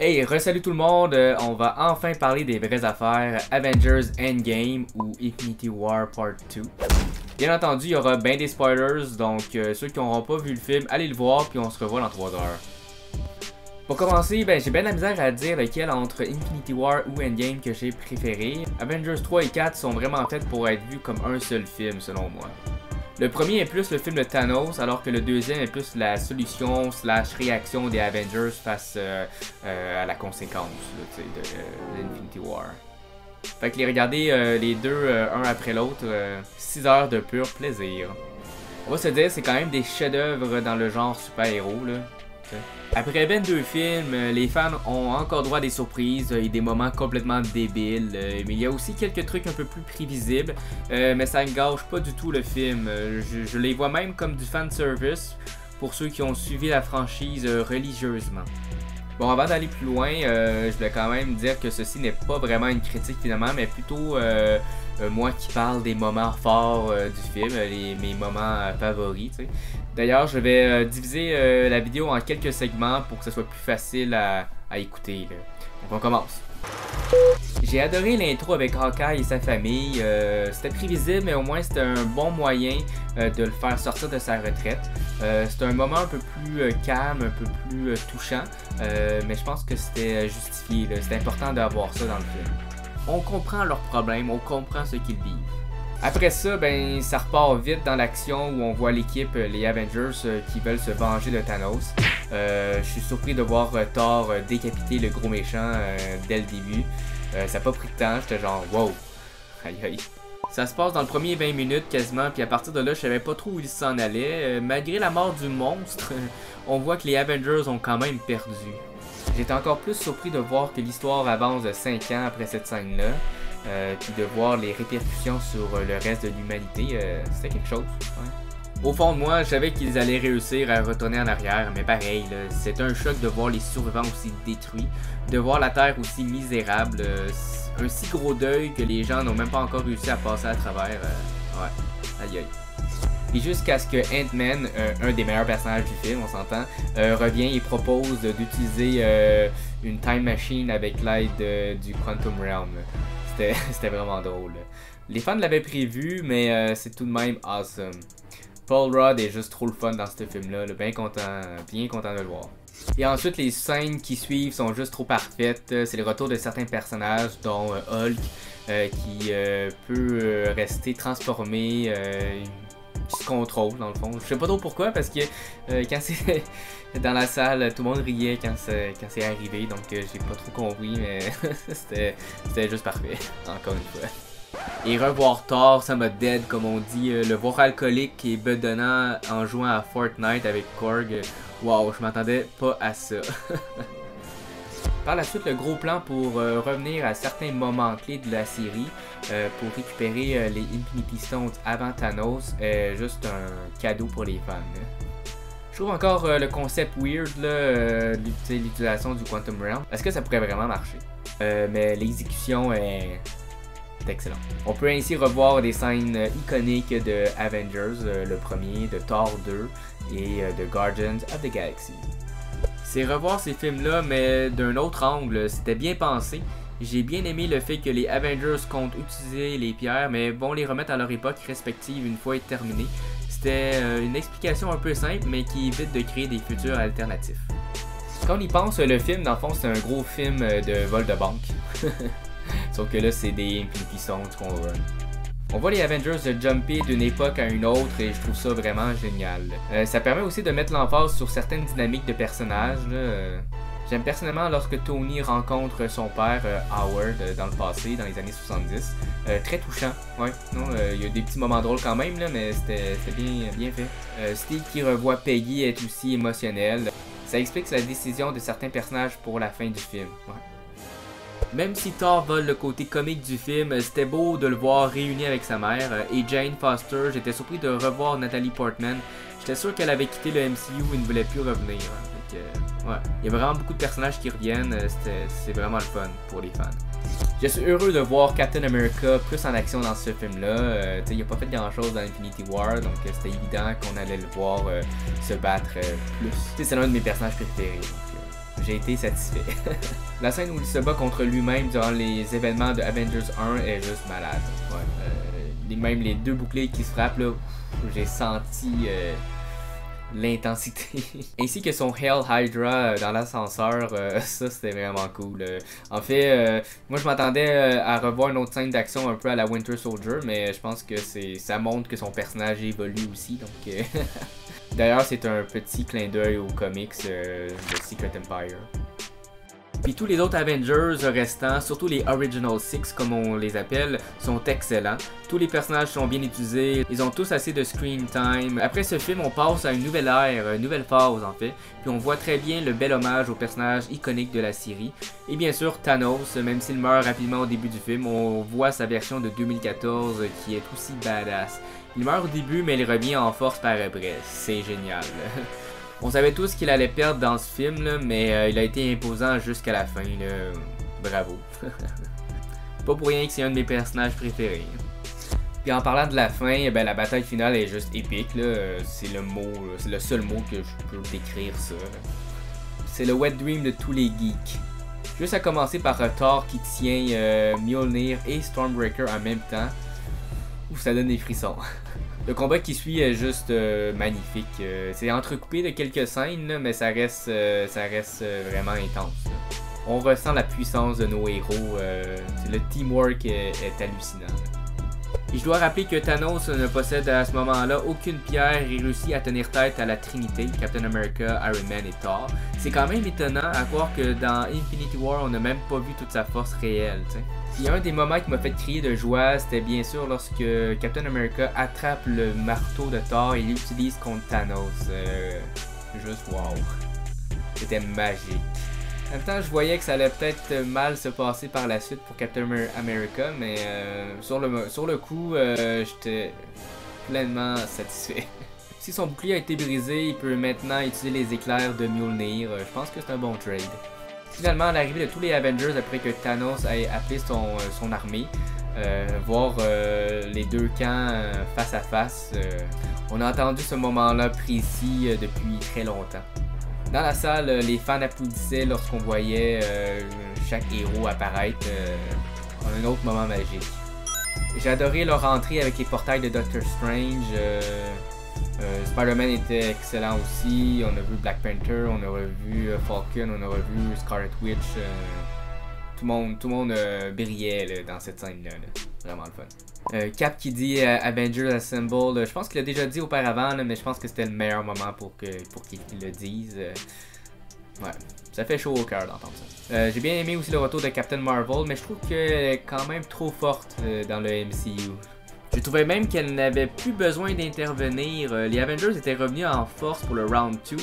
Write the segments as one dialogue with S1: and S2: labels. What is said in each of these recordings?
S1: Hey, re-salut tout le monde, on va enfin parler des vraies affaires Avengers Endgame ou Infinity War Part 2. Bien entendu, il y aura bien des spoilers, donc ceux qui n'auront pas vu le film, allez le voir puis on se revoit dans 3 heures. Pour commencer, j'ai bien la misère à dire lequel entre Infinity War ou Endgame que j'ai préféré. Avengers 3 et 4 sont vraiment faits pour être vus comme un seul film selon moi. Le premier est plus le film de Thanos, alors que le deuxième est plus la solution / réaction des Avengers face à la conséquence de l'Infinity War. Fait que les regarder les deux un après l'autre, 6 heures de pur plaisir. On va se dire, c'est quand même des chefs-d'œuvre dans le genre super-héros là. Après 22 films, les fans ont encore droit à des surprises et des moments complètement débiles, mais il y a aussi quelques trucs un peu plus prévisibles, mais ça ne gâche pas du tout le film. Je les vois même comme du fanservice pour ceux qui ont suivi la franchise religieusement. Bon, avant d'aller plus loin, je vais quand même dire que ceci n'est pas vraiment une critique finalement, mais plutôt moi qui parle des moments forts du film, mes moments favoris, tu sais. D'ailleurs, je vais diviser la vidéo en quelques segments pour que ce soit plus facile à écouter, là. Donc on commence. J'ai adoré l'intro avec Hawkeye et sa famille, c'était prévisible mais au moins c'était un bon moyen de le faire sortir de sa retraite. C'était un moment un peu plus calme, un peu plus touchant, mais je pense que c'était justifié, c'était important d'avoir ça dans le film. On comprend leurs problèmes, on comprend ce qu'ils vivent. Après ça, ça repart vite dans l'action où on voit l'équipe, les Avengers, qui veulent se venger de Thanos. Je suis surpris de voir Thor décapiter le gros méchant dès le début. Ça n'a pas pris de temps, j'étais genre wow, aïe aïe. Ça se passe dans le premier 20 minutes quasiment, puis à partir de là, je savais pas trop où il s'en allait. Malgré la mort du monstre, on voit que les Avengers ont quand même perdu. J'étais encore plus surpris de voir que l'histoire avance de 5 ans après cette scène-là. Puis de voir les répercussions sur le reste de l'humanité, c'était quelque chose. Ouais. Au fond de moi, je savais qu'ils allaient réussir à retourner en arrière, mais pareil, c'est un choc de voir les survivants aussi détruits, de voir la Terre aussi misérable, un si gros deuil que les gens n'ont même pas encore réussi à passer à travers. Ouais, aïe aïe. Et jusqu'à ce que Ant-Man, un des meilleurs personnages du film, on s'entend, revient et propose d'utiliser une time machine avec l'aide du Quantum Realm. C'était vraiment drôle. Les fans l'avaient prévu, mais c'est tout de même awesome. Paul Rudd est juste trop le fun dans ce film-là, bien content de le voir. Et ensuite, les scènes qui suivent sont juste trop parfaites. C'est le retour de certains personnages, dont Hulk, qui peut rester transformé, qui se contrôle dans le fond. Je sais pas trop pourquoi, parce que quand c'est dans la salle, tout le monde riait quand c'est arrivé, donc j'ai pas trop compris, mais c'était juste parfait, encore une fois. Et revoir Thor, ça m'a dead comme on dit, le voir alcoolique et bedonnant en jouant à Fortnite avec Korg, wow, je m'attendais pas à ça. Par la suite, le gros plan pour revenir à certains moments clés de la série, pour récupérer les Infinity Stones avant Thanos, est juste un cadeau pour les fans. Je trouve encore le concept weird, l'utilisation du Quantum Realm. Est-ce que ça pourrait vraiment marcher? Mais l'exécution est excellente. On peut ainsi revoir des scènes iconiques de Avengers, le premier, de Thor 2 et de Guardians of the Galaxy. C'est revoir ces films-là, mais d'un autre angle, c'était bien pensé. J'ai bien aimé le fait que les Avengers comptent utiliser les pierres, mais vont les remettre à leur époque respective une fois terminée. C'était une explication un peu simple, mais qui évite de créer des futurs alternatifs. Quand on y pense, le film, dans le fond, c'est un gros film de vol de banque. Sauf que là, c'est des Infinity Stones qu'on run. On voit les Avengers jumper d'une époque à une autre et je trouve ça vraiment génial. Ça permet aussi de mettre l'emphase sur certaines dynamiques de personnages. J'aime personnellement lorsque Tony rencontre son père Howard dans le passé, dans les années 70. Très touchant, ouais. Il y a des petits moments drôles quand même, là, mais c'était bien fait. Steve qui revoit Peggy est aussi émotionnel. Ça explique la décision de certains personnages pour la fin du film. Ouais. Même si Thor vole le côté comique du film, c'était beau de le voir réuni avec sa mère et Jane Foster. J'étais surpris de revoir Natalie Portman. J'étais sûr qu'elle avait quitté le MCU et ne voulait plus revenir. Ouais. Il y a vraiment beaucoup de personnages qui reviennent, c'est vraiment le fun pour les fans. Je suis heureux de voir Captain America plus en action dans ce film-là. Il n'a pas fait grand-chose dans Infinity War, donc c'était évident qu'on allait le voir se battre plus. C'est l'un de mes personnages préférés. j'ai été satisfait. La scène où il se bat contre lui-même durant les événements de Avengers 1 est juste malade. Ouais, même les deux boucliers qui se frappent, là, j'ai senti l'intensité. Ainsi que son Hail Hydra dans l'ascenseur, ça c'était vraiment cool. En fait, moi je m'attendais à revoir une autre scène d'action un peu à la Winter Soldier, mais je pense que ça montre que son personnage évolue aussi. Donc, d'ailleurs, c'est un petit clin d'œil aux comics de Secret Empire. Puis tous les autres Avengers restants, surtout les Original Six comme on les appelle, sont excellents. Tous les personnages sont bien utilisés, ils ont tous assez de screen time. Après ce film, on passe à une nouvelle ère, une nouvelle phase en fait. Puis on voit très bien le bel hommage aux personnages iconiques de la série. Et bien sûr Thanos, même s'il meurt rapidement au début du film, on voit sa version de 2014 qui est aussi badass. Il meurt au début mais il revient en force par après, c'est génial. On savait tous qu'il allait perdre dans ce film, là, mais il a été imposant jusqu'à la fin. Là. Bravo. Pas pour rien que c'est un de mes personnages préférés. Puis en parlant de la fin, ben, la bataille finale est juste épique. C'est le mot, c'est le seul mot que je peux décrire ça. C'est le wet dream de tous les geeks. Juste à commencer par Thor qui tient Mjolnir et Stormbreaker en même temps. Ouf, ça donne des frissons. Le combat qui suit est juste magnifique. C'est entrecoupé de quelques scènes, là, mais ça reste vraiment intense. Là. On ressent la puissance de nos héros. Le teamwork est hallucinant. Là. Et je dois rappeler que Thanos ne possède à ce moment-là aucune pierre et réussit à tenir tête à la Trinité, Captain America, Iron Man et Thor. C'est quand même étonnant à croire que dans Infinity War, on n'a même pas vu toute sa force réelle. T'sais. Il y a un des moments qui m'a fait crier de joie, c'était bien sûr lorsque Captain America attrape le marteau de Thor et l'utilise contre Thanos. Juste wow. C'était magique. En même temps, je voyais que ça allait peut-être mal se passer par la suite pour Captain America, mais sur le coup, j'étais pleinement satisfait. Si son bouclier a été brisé, il peut maintenant utiliser les éclairs de Mjolnir. Je pense que c'est un bon trade. Finalement, à l'arrivée de tous les Avengers, après que Thanos ait appelé son armée, voir les deux camps face à face, on a attendu ce moment-là précis depuis très longtemps. Dans la salle, les fans applaudissaient lorsqu'on voyait chaque héros apparaître. Un autre moment magique. J'ai adoré leur entrée avec les portails de Doctor Strange. Spider-Man était excellent aussi. On a vu Black Panther, on a revu Falcon, on a revu Scarlet Witch. Tout le monde brillait là, dans cette scène-là. Vraiment le fun. Cap qui dit Avengers Assemble, je pense qu'il l'a déjà dit auparavant, là, mais je pense que c'était le meilleur moment pour qu'il le dise. Ouais, ça fait chaud au cœur d'entendre ça. J'ai bien aimé aussi le retour de Captain Marvel, mais je trouve qu'elle est quand même trop forte dans le MCU. Je trouvais même qu'elle n'avait plus besoin d'intervenir. Les Avengers étaient revenus en force pour le Round 2,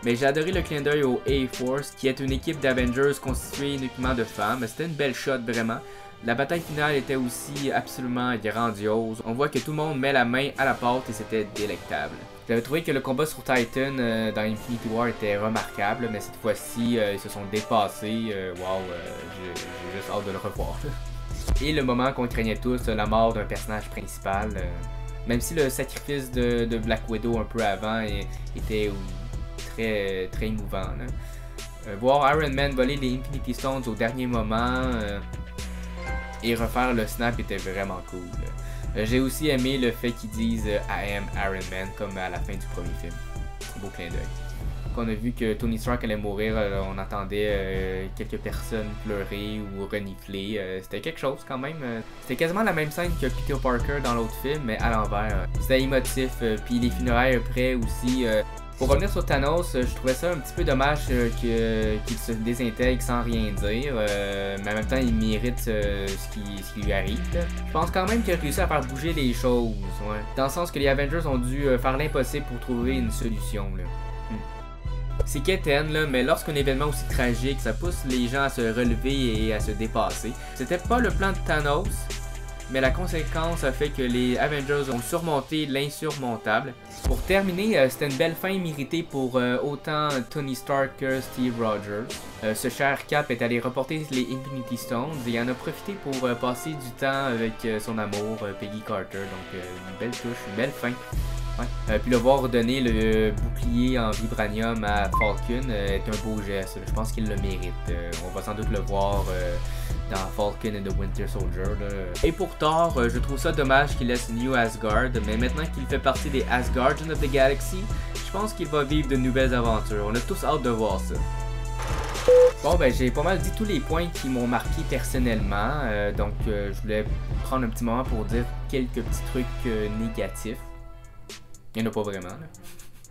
S1: mais j'ai adoré le clin d'œil au A-Force, qui est une équipe d'Avengers constituée uniquement de femmes. C'était une belle shot vraiment. La bataille finale était aussi absolument grandiose. On voit que tout le monde met la main à la pâte et c'était délectable. J'avais trouvé que le combat sur Titan dans Infinity War était remarquable, mais cette fois-ci, ils se sont dépassés. Wow, j'ai juste hâte de le revoir. Et le moment qu'on craignait tous, la mort d'un personnage principal. Même si le sacrifice de Black Widow un peu avant était très, très émouvant. Là. Voir Iron Man voler les Infinity Stones au dernier moment et refaire le snap était vraiment cool. J'ai aussi aimé le fait qu'ils disent I am Iron Man comme à la fin du premier film. Un beau clin d'œil. Quand on a vu que Tony Stark allait mourir, on entendait quelques personnes pleurer ou renifler. C'était quelque chose quand même. C'était quasiment la même scène que Peter Parker dans l'autre film, mais à l'envers. C'était émotif. Puis les funérailles après aussi. Pour revenir sur Thanos, je trouvais ça un petit peu dommage qu'il se désintègre sans rien dire, mais en même temps il mérite ce qui lui arrive. Là. Je pense quand même qu'il a réussi à faire bouger les choses, ouais. Dans le sens que les Avengers ont dû faire l'impossible pour trouver une solution. Là. C'est quétaine, là, mais lorsqu'un événement aussi tragique, ça pousse les gens à se relever et à se dépasser. C'était pas le plan de Thanos, mais la conséquence a fait que les Avengers ont surmonté l'insurmontable. Pour terminer, c'était une belle fin méritée pour autant Tony Stark que Steve Rogers. Ce cher Cap est allé reporter les Infinity Stones et en a profité pour passer du temps avec son amour, Peggy Carter. Donc une belle touche, une belle fin. Ouais. Puis le voir donner le bouclier en vibranium à Falcon est un beau geste. Je pense qu'il le mérite. On va sans doute le voir dans Falcon and the Winter Soldier. Là. Et pour Thor, je trouve ça dommage qu'il laisse New Asgard, mais maintenant qu'il fait partie des Asgardians of the Galaxy, je pense qu'il va vivre de nouvelles aventures. On a tous hâte de voir ça. Bon ben j'ai pas mal dit tous les points qui m'ont marqué personnellement, donc je voulais prendre un petit moment pour dire quelques petits trucs négatifs. Il n'y en a pas vraiment là.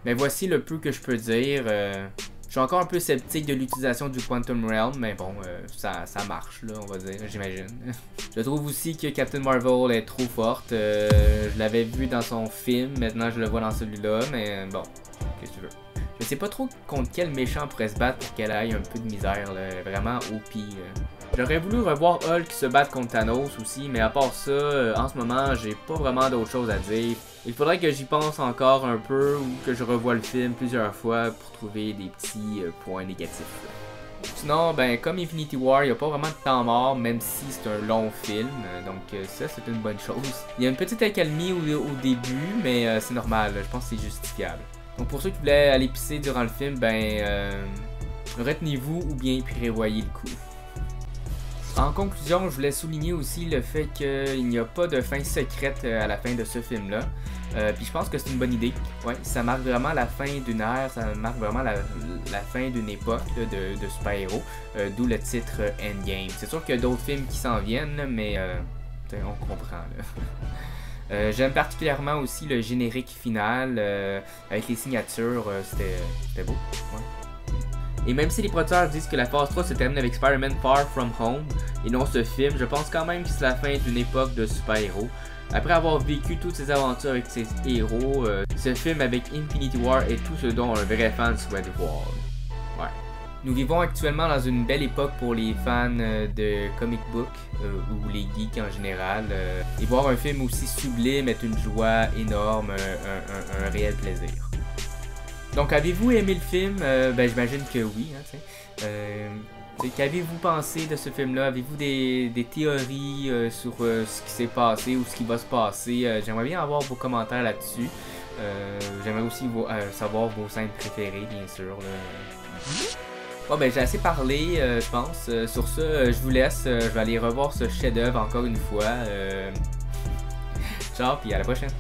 S1: Mais voici le peu que je peux dire. Je suis encore un peu sceptique de l'utilisation du Quantum Realm, mais bon, ça marche là, on va dire, j'imagine. Je trouve aussi que Captain Marvel est trop forte. Je l'avais vu dans son film, maintenant je le vois dans celui-là, mais bon, qu'est-ce que tu veux. Je sais pas trop contre quel méchant pourrait se battre pour qu'elle aille un peu de misère, là, vraiment OP. J'aurais voulu revoir Hulk se battre contre Thanos aussi, mais à part ça, en ce moment, j'ai pas vraiment d'autre chose à dire. Il faudrait que j'y pense encore un peu ou que je revoie le film plusieurs fois pour trouver des petits points négatifs. Sinon, ben comme Infinity War, il n'y a pas vraiment de temps mort, même si c'est un long film, donc ça c'est une bonne chose. Il y a une petite accalmie au début, mais c'est normal, je pense que c'est justifiable. Donc pour ceux qui voulaient aller pisser durant le film, ben retenez-vous ou bien prévoyez le coup. En conclusion, je voulais souligner aussi le fait qu'il n'y a pas de fin secrète à la fin de ce film-là. Puis je pense que c'est une bonne idée. Ouais, ça marque vraiment la fin d'une ère, ça marque vraiment la fin d'une époque là, de super-héros, d'où le titre Endgame. C'est sûr qu'il y a d'autres films qui s'en viennent, mais on comprend. J'aime particulièrement aussi le générique final avec les signatures, c'était beau. Ouais. Et même si les producteurs disent que la phase 3 se termine avec Spider-Man Far From Home et non ce film, je pense quand même que c'est la fin d'une époque de super-héros. Après avoir vécu toutes ces aventures avec ces héros, ce film avec Infinity War est tout ce dont un vrai fan souhaite voir. Ouais. Nous vivons actuellement dans une belle époque pour les fans de comic book ou les geeks en général. Et voir un film aussi sublime est une joie énorme, un réel plaisir. Donc avez-vous aimé le film? Ben j'imagine que oui. Hein, qu'avez-vous pensé de ce film-là? Avez-vous des théories sur ce qui s'est passé ou ce qui va se passer? J'aimerais bien avoir vos commentaires là-dessus. J'aimerais aussi savoir vos scènes préférées, bien sûr. Bon ben j'ai assez parlé, je pense. Sur ça, je vous laisse. Je vais aller revoir ce chef-d'œuvre encore une fois. Ciao, puis à la prochaine.